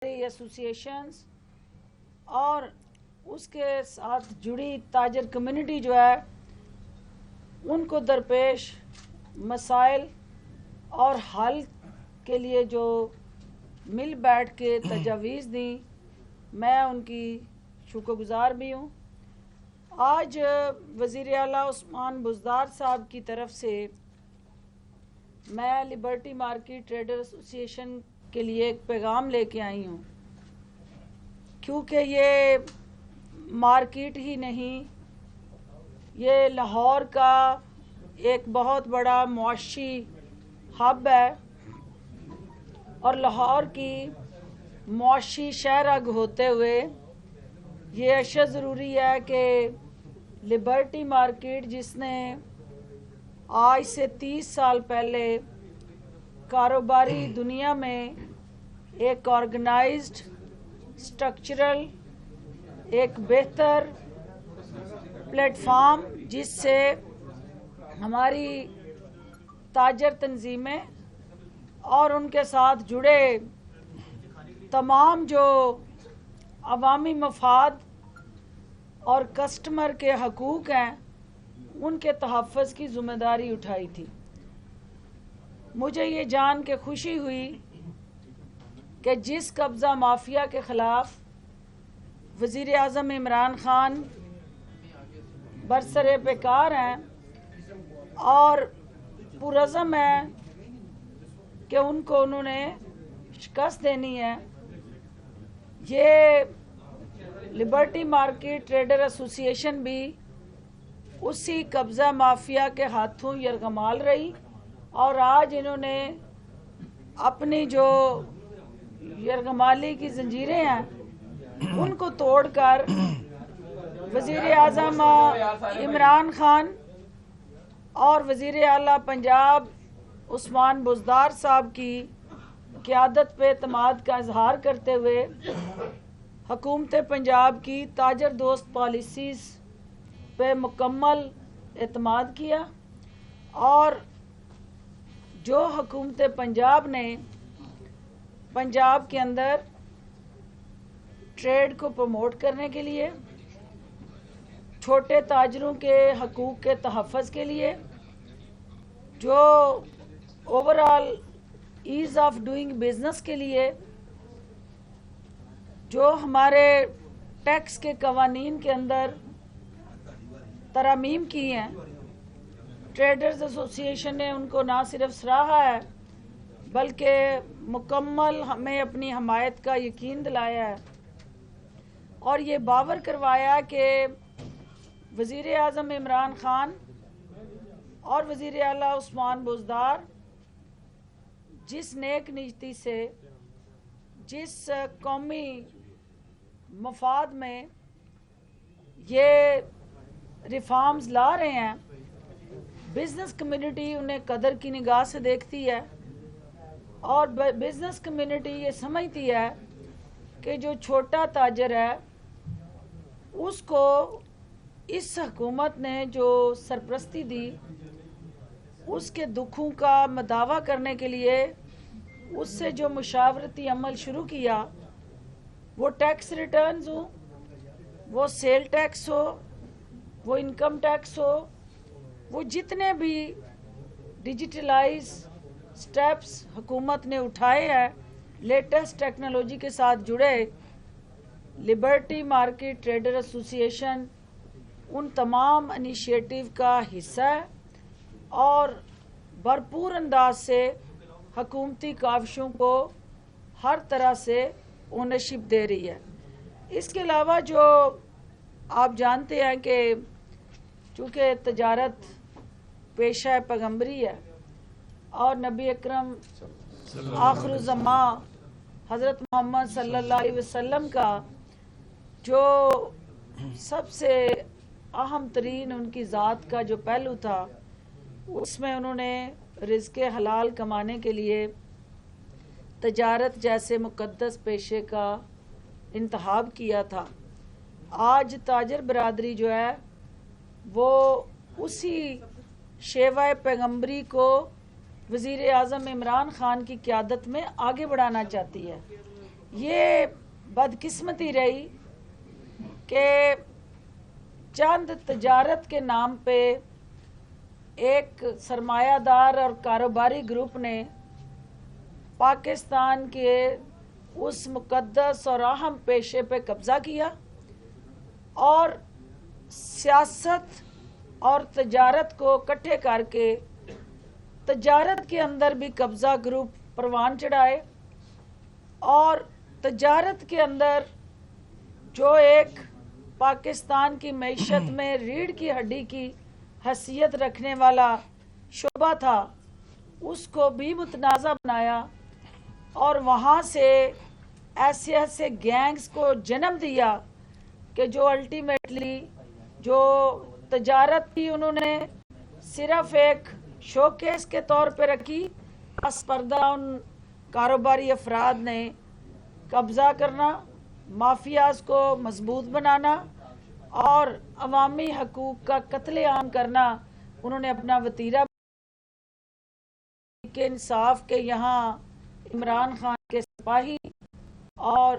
Associations اور اس کے ساتھ جڑی تاجر کمیونٹی جو ہے ان کو درپیش مسائل اور حل کے لیے جو مل بیٹھ کے تجاویز دیں، میں ان کی شکر گزار بھی ہوں۔ آج وزیر اعلیٰ عثمان بزدار صاحب کی طرف سے میں لبرٹی مارکیٹ ٹریڈر ایسوسیشن کے لیے ایک پیغام لے کے آئی ہوں، کیونکہ یہ مارکیٹ ہی نہیں، یہ لاہور کا ایک بہت بڑا معاشی ہب ہے اور لاہور کی معاشی شہرگ ہوتے ہوئے یہ اشد ضروری ہے کہ لبرٹی مارکیٹ، جس نے آج سے 30 سال پہلے کاروباری دنیا میں ایک آرگنائزڈ سٹرکچرل ایک بہتر پلیٹ فارم، جس سے ہماری تاجر تنظیمیں اور ان کے ساتھ جڑے تمام جو عوامی مفاد اور کسٹمر کے حقوق ہیں ان کے تحفظ کی ذمہ داری اٹھائی تھی۔ مجھے یہ جان کے خوشی ہوئی کہ جس قبضہ مافیا کے خلاف وزیر اعظم عمران خان برسر پیکار ہیں اور پرعزم ہیں کہ ان کو انہوں نے شکست دینی ہے، یہ لبرٹی مارکیٹ ٹریڈر ایسوسیشن بھی اسی قبضہ مافیا کے ہاتھوں یرغمال رہی، اور آج انہوں نے اپنی جو یرغمالی کی زنجیریں ہیں ان کو توڑ کر وزیر اعظم عمران خان اور وزیر اعلیٰ پنجاب عثمان بزدار صاحب کی قیادت پہ اعتماد کا اظہار کرتے ہوئے حکومت پنجاب کی تاجر دوست پالیسیز پہ مکمل اعتماد کیا، اور جو حکومت پنجاب نے پنجاب کے اندر ٹریڈ کو پروموٹ کرنے کے لیے، چھوٹے تاجروں کے حقوق کے تحفظ کے لیے، جو overall as of doing business کے لیے، جو ہمارے ٹیکس کے قوانین کے اندر ترامیم کی ہیں، ٹریڈرز ایسوسیشن نے ان کو نہ صرف سراہا ہے بلکہ مکمل ہمیں اپنی حمایت کا یقین دلایا ہے، اور یہ باور کروایا کہ وزیر اعظم عمران خان اور وزیر اعلیٰ عثمان بزدار جس نیک نیتی سے، جس قومی مفاد میں یہ ریفارمز لا رہے ہیں، بزنس کمیونٹی انہیں قدر کی نگاہ سے دیکھتی ہے، اور بزنس کمیونٹی یہ سمجھتی ہے کہ جو چھوٹا تاجر ہے اس کو اس حکومت نے جو سرپرستی دی، اس کے دکھوں کا مداوع کرنے کے لیے اس سے جو مشاورتی عمل شروع کیا، وہ ٹیکس ریٹرنز ہوں، وہ سیل ٹیکس ہو، وہ انکم ٹیکس ہو، وہ جتنے بھی ڈیجیٹلائز سٹیپس حکومت نے اٹھائے ہیں لیٹسٹ ٹیکنالوجی کے ساتھ جڑے، لبرٹی مارکیٹ ٹریڈر ایسوسیشن ان تمام انیشیٹو کا حصہ ہے اور بھرپور انداز سے حکومتی کاوشوں کو ہر طرح سے اونرشپ دے رہی ہے۔ اس کے علاوہ جو آپ جانتے ہیں کہ چونکہ تجارت پیشہ پیغمبری ہے اور نبی اکرم آخر الزمان حضرت محمد صلی اللہ علیہ وسلم کا جو سب سے اہم ترین ان کی ذات کا جو پہلو تھا، اس میں انہوں نے رزق حلال کمانے کے لیے تجارت جیسے مقدس پیشے کا انتخاب کیا تھا۔ آج تاجر برادری جو ہے وہ اسی شیوہ پیغمبری کو وزیر اعظم عمران خان کی قیادت میں آگے بڑھانا چاہتی ہے، یہ بدقسمتی رہی کہ چند تجارت کے نام پہ ایک سرمایہ دار اور کاروباری گروپ نے پاکستان کے اس مقدس اور اہم پیشے پہ قبضہ کیا اور سیاست اور تجارت کو اکٹھے کر کے تجارت کے اندر بھی قبضہ گروپ پروان چڑھائے اور تجارت کے اندر جو ایک پاکستان کی معیشت میں ریڑھ کی ہڈی کی حیثیت رکھنے والا شعبہ تھا اس کو بھی متنازع بنایا اور وہاں سے ایسے ایسے گینگز کو جنم دیا کہ جو الٹیمیٹلی جو تجارت تھی انہوں نے صرف ایک شوکیس کے طور پہ رکھی، پس پردہ ان کاروباری افراد نے قبضہ کرنا، مافیاز کو مضبوط بنانا اور عوامی حقوق کا قتل عام کرنا انہوں نے اپنا وتیرہ کے انصاف کے یہاں عمران خان کے سپاہی اور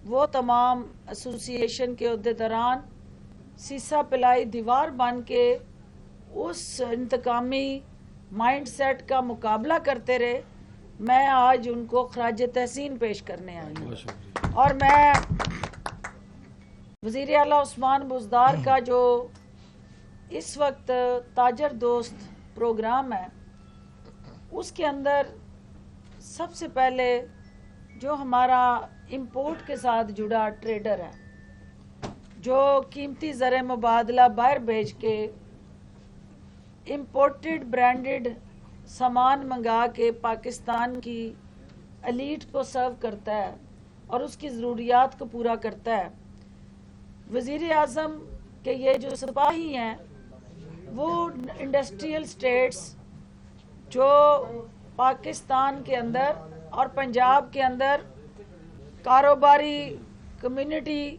وہ تمام ایسوسی ایشن کے عہدیداران سیسا پلائی دیوار بن کے اس انتقامی مائنڈ سیٹ کا مقابلہ کرتے رہے۔ میں آج ان کو خراج تحسین پیش کرنے آئی ہوں اور میں وزیر اعلیٰ عثمان بزدار کا جو اس وقت تاجر دوست پروگرام ہے اس کے اندر سب سے پہلے جو ہمارا امپورٹ کے ساتھ جڑا ٹریڈر ہے جو قیمتی زر مبادلہ باہر بھیج کے امپورٹڈ برانڈڈ سامان منگا کے پاکستان کی ایلیٹ کو سرو کرتا ہے اور اس کی ضروریات کو پورا کرتا ہے، وزیر اعظم کے یہ جو سپاہی ہیں وہ انڈسٹریل سٹیٹس جو پاکستان کے اندر اور پنجاب کے اندر کاروباری کمیونٹی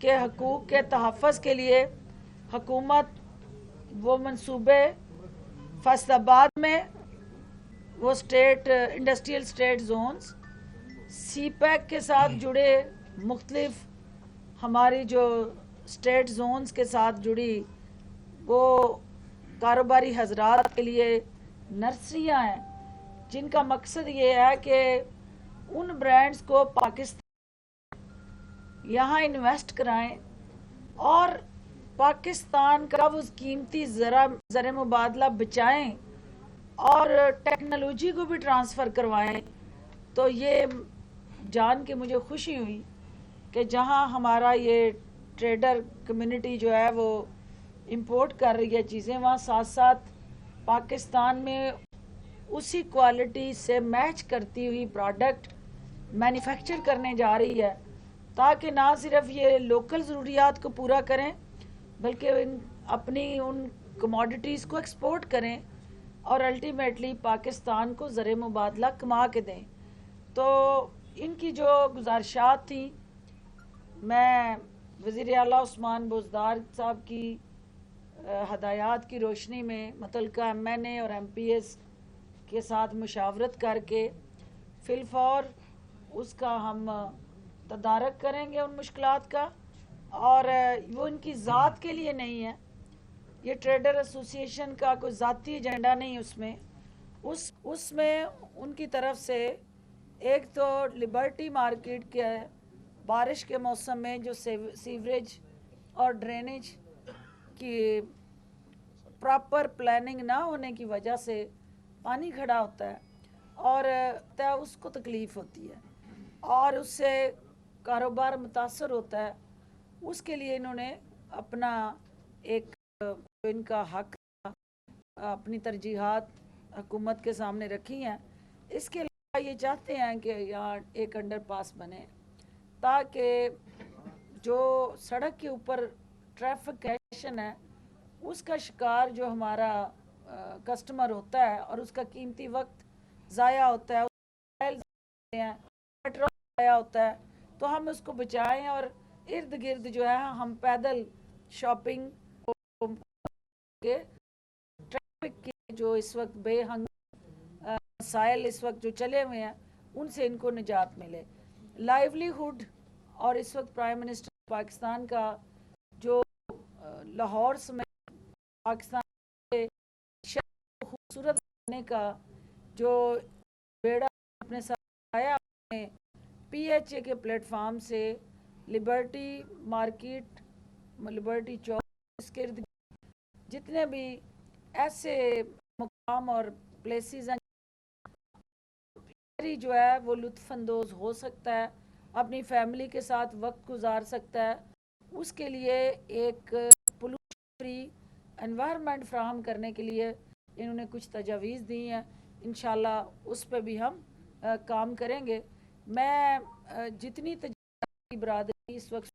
کے حقوق کے تحفظ کے لیے حکومت وہ منصوبے فیصل آباد میں وہ اسٹیٹ انڈسٹریل اسٹیٹ زونز سی پیک کے ساتھ جڑے مختلف ہماری جو اسٹیٹ زونز کے ساتھ جڑی وہ کاروباری حضرات کے لیے نرسریاں ہیں جن کا مقصد یہ ہے کہ ان برانڈز کو پاکستان یہاں انویسٹ کرائیں اور پاکستان کا وہ قیمتی زر مبادلہ بچائیں اور ٹیکنالوجی کو بھی ٹرانسفر کروائیں۔ تو یہ جان کے مجھے خوشی ہوئی کہ جہاں ہمارا یہ ٹریڈر کمیونٹی جو ہے وہ امپورٹ کر رہی ہے چیزیں وہاں ساتھ ساتھ پاکستان میں اسی کوالٹی سے میچ کرتی ہوئی پروڈکٹ مینوفیکچر کرنے جا رہی ہے تاکہ نہ صرف یہ لوکل ضروریات کو پورا کریں بلکہ اپنی ان کموڈیٹیز کو ایکسپورٹ کریں اور الٹیمیٹلی پاکستان کو زر مبادلہ کما کے دیں۔ تو ان کی جو گزارشات تھیں میں وزیر اعلیٰ عثمان بزدار صاحب کی ہدایات کی روشنی میں متعلقہ ایم این اے اور ایم پی ایس کے ساتھ مشاورت کر کے فی الفور اس کا ہم تدارک کریں گے ان مشکلات کا، اور وہ ان کی ذات کے لیے نہیں ہے، یہ ٹریڈر ایسوسی ایشن کا کوئی ذاتی ایجنڈا نہیں اس میں ان کی طرف سے ایک تو لبرٹی مارکیٹ کے بارش کے موسم میں جو سیوریج اور ڈرینیج کی پراپر پلاننگ نہ ہونے کی وجہ سے پانی کھڑا ہوتا ہے اور اس کو تکلیف ہوتی ہے اور اس سے کاروبار متاثر ہوتا ہے، اس کے لیے انہوں نے اپنا ایک ان کا حق اپنی ترجیحات حکومت کے سامنے رکھی ہیں۔ اس کے علاوہ یہ چاہتے ہیں کہ یہاں ایک انڈر پاس بنے تاکہ جو سڑک کے اوپر ٹریفک کنجیشن ہے اس کا شکار جو ہمارا کسٹمر ہوتا ہے اور اس کا قیمتی وقت ضائع ہوتا ہے، پیٹرول ضائع ہوتا ہے، تو ہم اس کو بچائیں اور ارد گرد جو ہے ہم پیدل شاپنگ کے ٹریفک کے جو اس وقت بے ہنگ مسائل اس وقت جو چلے ہوئے ہیں ان سے ان کو نجات ملے۔ لائیولیہڈ اور اس وقت پرائم منسٹر پاکستان کا جو لاہور سمیت پاکستان کے شہر کو خوبصورت بنانے کا جو بیڑا اپنے ساتھ آیا، اپنے پی ایچ اے کے پلیٹ فارم سے لبرٹی مارکیٹ، لبرٹی چوک، اس کے ارد جتنے بھی ایسے مقام اور پلیسز ہیں جو ہے وہ لطف اندوز ہو سکتا ہے، اپنی فیملی کے ساتھ وقت گزار سکتا ہے، اس کے لیے ایک پولوشن فری انوائرمنٹ فراہم کرنے کے لیے انہوں نے کچھ تجاویز دی ہیں. انشاءاللہ اس پہ بھی ہم کام کریں گے. میں جتنی تجاویز برادری اس وقت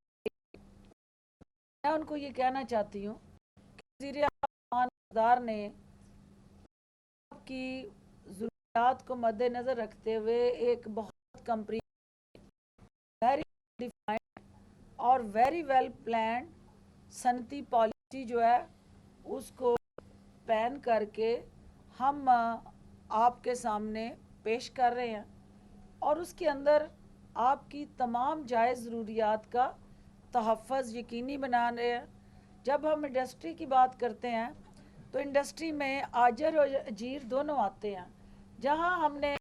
میں ان کو یہ کہنا چاہتی ہوں کہ وزیر اعظم نے آپ کی ضروریات کو مد نظر رکھتے ہوئے ایک بہت کمپری ویری ڈیفائنڈ اور ویری ویل پلانڈ صنعتی پالیسی جو ہے اس کو پین کر کے ہم آپ کے سامنے پیش کر رہے ہیں، اور اس کے اندر آپ کی تمام جائز ضروریات کا تحفظ یقینی بنا رہے ہیں. جب ہم انڈسٹری کی بات کرتے ہیں تو انڈسٹری میں آجر اور اجیر دونوں آتے ہیں. جہاں ہم نے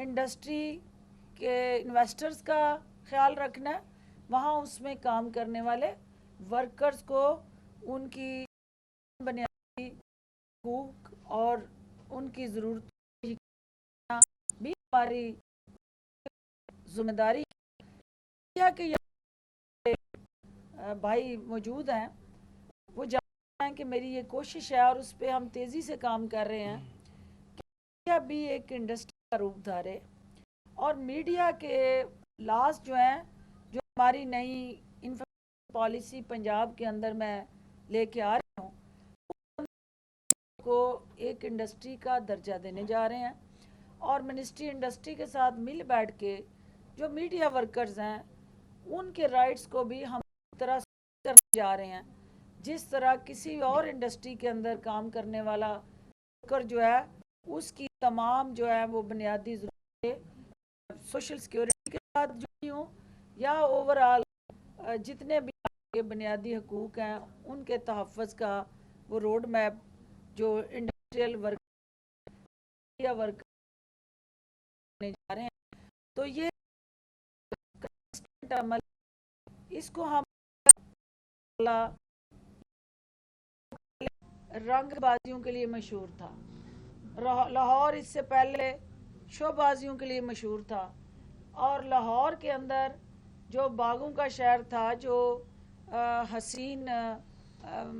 انڈسٹری کے انویسٹرز کا خیال رکھنا ہے، وہاں اس میں کام کرنے والے ورکرز کو ان کی بنیادی حقوق اور ان کی ضرورت بھی ہماری ذمہ داری ہے. کہ بھائی موجود ہیں وہ جانتے ہیں کہ میری یہ کوشش ہے اور اس پہ ہم تیزی سے کام کر رہے ہیں کہ میڈیا بھی ایک انڈسٹری کا روپ دھارے، اور میڈیا کے لاز جو ہیں جو ہماری نئی انفارمیشن پالیسی پنجاب کے اندر میں لے کے آ رہی ہوں کو ایک انڈسٹری کا درجہ دینے جا رہے ہیں، اور منسٹری انڈسٹری کے ساتھ مل بیٹھ کے جو میڈیا ورکرز ہیں ان کے رائٹس کو بھی ہم طرح سے کرنے جا رہے ہیں جس طرح کسی اور انڈسٹری کے اندر کام کرنے والا ورکر جو ہے اس کی تمام جو ہے وہ بنیادی ضرورتیں سوشل سیکیورٹی کے ساتھ جڑی ہوں یا اوورآل جتنے بھی بنیادی حقوق ہیں ان کے تحفظ کا وہ روڈ میپ جو انڈسٹریل ورکر جا رہے ہیں. تو یہ عمل اس کو ہم رنگ بازیوں کے لیے مشہور تھا. لاہور اس سے پہلے شو بازیوں کے لیے مشہور تھا، اور لاہور کے اندر جو باغوں کا شہر تھا، جو حسین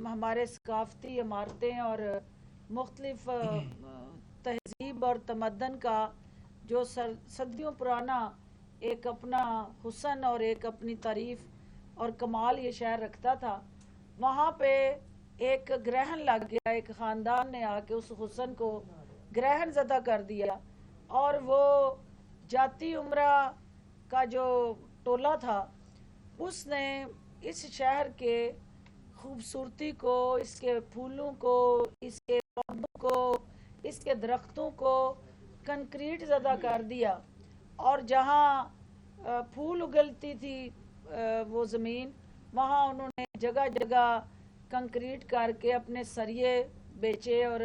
ہمارے ثقافتی عمارتیں اور مختلف تہذیب اور تمدن کا جو صدیوں پرانا ایک اپنا حسن اور ایک اپنی تعریف اور کمال یہ شہر رکھتا تھا، وہاں پہ ایک گرہن لگ گیا. ایک خاندان نے آ کے اس حسن کو گرہن زدہ کر دیا، اور وہ جاتی عمرہ کا جو ٹولہ تھا اس نے اس شہر کے خوبصورتی کو، اس کے پھولوں کو، اس کے پودوں کو، اس کے درختوں کو کنکریٹ زدہ کر دیا. اور جہاں پھول اگلتی تھی وہ زمین، وہاں انہوں نے جگہ جگہ کنکریٹ کر کے اپنے سریے بیچے اور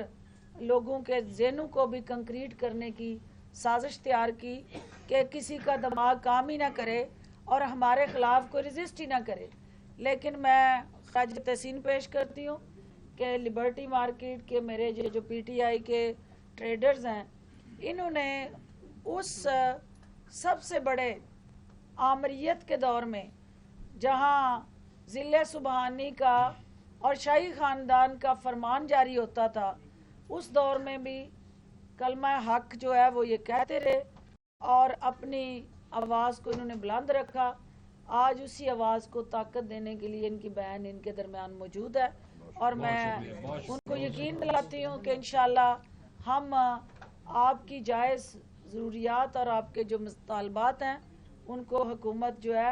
لوگوں کے ذہنوں کو بھی کنکریٹ کرنے کی سازش تیار کی کہ کسی کا دماغ کام ہی نہ کرے اور ہمارے خلاف کوئی رزسٹ ہی نہ کرے. لیکن میں خراج تحسین پیش کرتی ہوں کہ لبرٹی مارکیٹ کے میرے جو پی ٹی آئی کے ٹریڈرز ہیں، انہوں نے اس سب سے بڑے آمریت کے دور میں جہاں ذل سبحانی کا اور شاہی خاندان کا فرمان جاری ہوتا تھا، اس دور میں بھی کلمہ حق جو ہے وہ یہ کہتے رہے اور اپنی آواز کو انہوں نے بلند رکھا. آج اسی آواز کو طاقت دینے کے لیے ان کی بہن ان کے درمیان موجود ہے، اور میں ان کو یقین دلاتی ہوں کہ انشاءاللہ ہم آپ کی جائز ضروریات اور آپ کے جو مطالبات ہیں ان کو حکومت جو ہے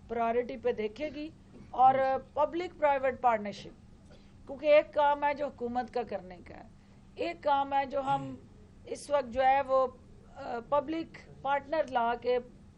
پرائرٹی پہ دیکھے گی. اور پبلک پرائیویٹ پارٹنرشپ، کیونکہ ایک کام ہے جو حکومت کا کرنے کا ہے، ایک کام ہے جو ہم اس وقت جو ہے وہ پبلک پارٹنر لا کے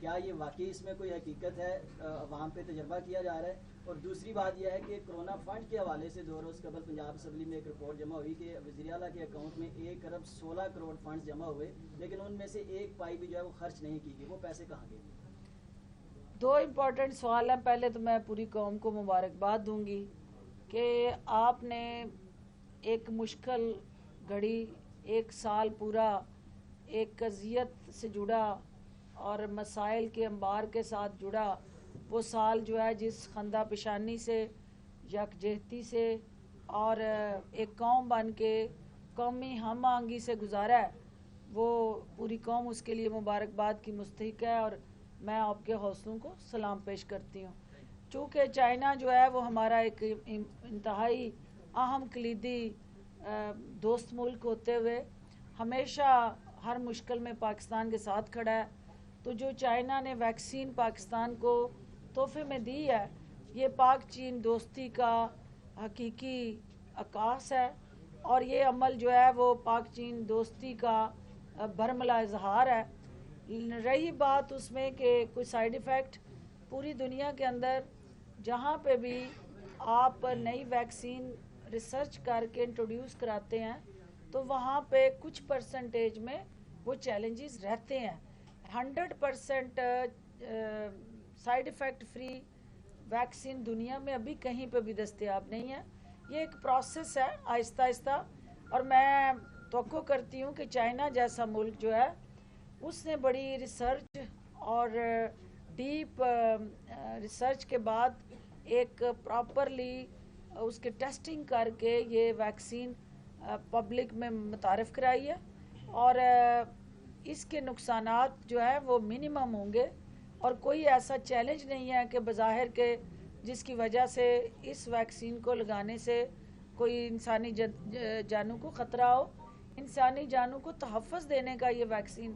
کیا یہ واقعی اس میں کوئی حقیقت ہے؟ عوام پہ تجربہ کیا جا رہا ہے؟ اور دوسری بات یہ ہے کہ کرونا فنڈ کے حوالے سے 2 روز قبل پنجاب اسمبلی میں ایک رپورٹ جمع ہوئی کہ وزیر اعلیٰ کے اکاؤنٹ میں 1 ارب 16 کروڑ فنڈز جمع ہوئے، لیکن ان میں سے 1 پائی بھی جو ہے وہ خرچ نہیں کی گئی. وہ پیسے کہاں گئے؟ 2 امپورٹنٹ سوال ہیں. پہلے تو میں پوری قوم کو مبارکباد دوں گی کہ آپ نے ایک مشکل گھڑی، 1 سال پورا ایک اذیت سے جڑا اور مسائل کے انبار کے ساتھ جڑا وہ سال جو ہے جس خندہ پیشانی سے، یکجہتی سے اور ایک قوم بن کے قومی ہم آہنگی سے گزارا ہے، وہ پوری قوم اس کے لیے مبارکباد کی مستحق ہے اور میں آپ کے حوصلوں کو سلام پیش کرتی ہوں. چونکہ چائنا جو ہے وہ ہمارا ایک انتہائی اہم کلیدی دوست ملک ہوتے ہوئے ہمیشہ ہر مشکل میں پاکستان کے ساتھ کھڑا ہے. تو جو چائنا نے ویکسین پاکستان کو تحفے میں دی ہے، یہ پاک چین دوستی کا حقیقی عکاس ہے اور یہ عمل جو ہے وہ پاک چین دوستی کا برملا اظہار ہے. رہی بات اس میں کہ کوئی سائیڈ ایفیکٹ، پوری دنیا کے اندر جہاں پہ بھی آپ نئی ویکسین ریسرچ کر کے انٹروڈیوس کراتے ہیں تو وہاں پہ کچھ پرسنٹیج میں وہ چیلنجز رہتے ہیں. 100% سائیڈ ایفیکٹ فری ویکسین دنیا میں ابھی کہیں پہ بھی دستیاب نہیں ہے. یہ ایک پروسیس ہے آہستہ آہستہ، اور میں توقع کرتی ہوں کہ چائنا جیسا ملک جو ہے اس نے بڑی ریسرچ اور ڈیپ ریسرچ کے بعد ایک پراپرلی اس کے ٹیسٹنگ کر کے یہ ویکسین پبلک میں متعارف کرائی ہے اور اس کے نقصانات جو ہے وہ منیمم ہوں گے اور کوئی ایسا چیلنج نہیں ہے کہ بظاہر کے جس کی وجہ سے اس ویکسین کو لگانے سے کوئی انسانی جانوں کو خطرہ ہو. انسانی جانوں کو تحفظ دینے کا یہ ویکسین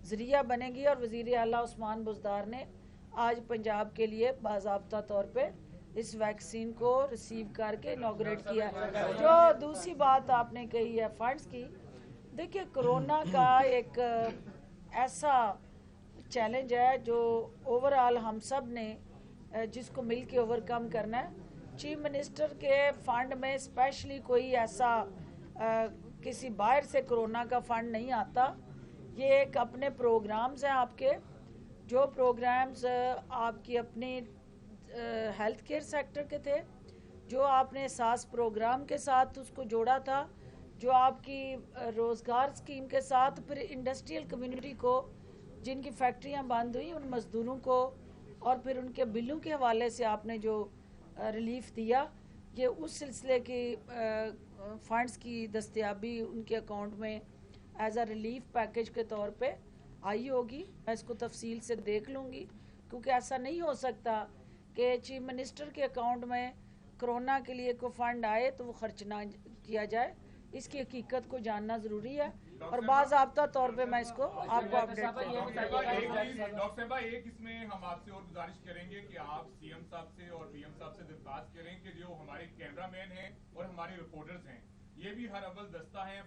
ذریعہ بنے گی اور وزیر اعلیٰ عثمان بزدار نے آج پنجاب کے لیے باضابطہ طور پہ اس ویکسین کو ریسیو کر کے انوگریٹ کیا. جو دوسری بات آپ نے کہی ہے فنڈز کی، دیکھیے کرونا کا ایک ایسا چیلنج ہے جو اوورآل ہم سب نے جس کو مل کے اوورکم کرنا ہے. چیف منسٹر کے فنڈ میں اسپیشلی کوئی ایسا کسی باہر سے کرونا کا فنڈ نہیں آتا. یہ ایک اپنے پروگرامز ہیں آپ کے، جو پروگرامز آپ کی اپنی ہیلتھ کیئر سیکٹر کے تھے، جو آپ نے ساس پروگرام کے ساتھ اس کو جوڑا تھا، جو آپ کی روزگار اسکیم کے ساتھ، پھر انڈسٹریل کمیونٹی کو جن کی فیکٹریاں بند ہوئی ان مزدوروں کو، اور پھر ان کے بلوں کے حوالے سے آپ نے جو ریلیف دیا، یہ اس سلسلے کی فنڈز کی دستیابی ان کے اکاؤنٹ میں ایز اے ریلیف پیکج کے طور پہ آئی ہوگی. میں اس کو تفصیل سے دیکھ لوں گی، کیونکہ ایسا نہیں ہو سکتا کہ چیف منسٹر کے اکاؤنٹ میں کرونا کے لیے کوئی فنڈ آئے تو وہ خرچ نہ کیا جائے. اس کی حقیقت کو جاننا ضروری ہے اور باضابطہ طور پہ میں اس کو آپ کو اپڈیٹ کروں گا. ڈاکٹر صاحبہ ایک اس میں ہم آپ سے اور گزارش کریں گے کہ آپ سی ایم صاحب سے اور پی ایم صاحب سے درخواست کریں کہ جو ہمارے کیمرہ مین ہیں اور ہمارے رپورٹرز ہیں یہ بھی ہر اول دستہ ہیں